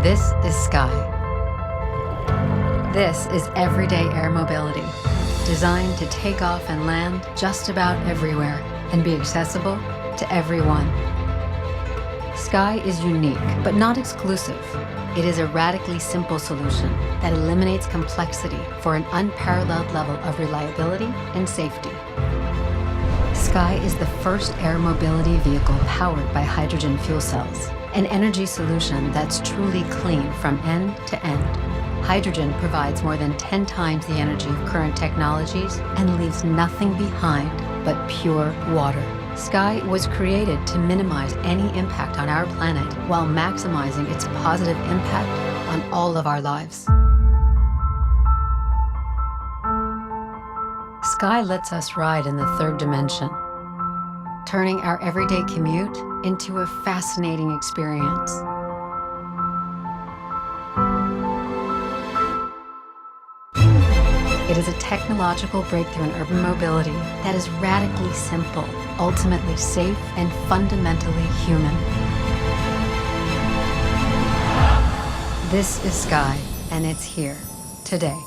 This is Skai. This is everyday air mobility, designed to take off and land just about everywhere and be accessible to everyone. Skai is unique, but not exclusive. It is a radically simple solution that eliminates complexity for an unparalleled level of reliability and safety. Skai is the first air mobility vehicle powered by hydrogen fuel cells, an energy solution that's truly clean from end to end. Hydrogen provides more than 10 times the energy of current technologies and leaves nothing behind but pure water. Skai was created to minimize any impact on our planet while maximizing its positive impact on all of our lives. Skai lets us ride in the third dimension, turning our everyday commute into a fascinating experience. It is a technological breakthrough in urban mobility that is radically simple, ultimately safe, and fundamentally human. This is Skai, and it's here today.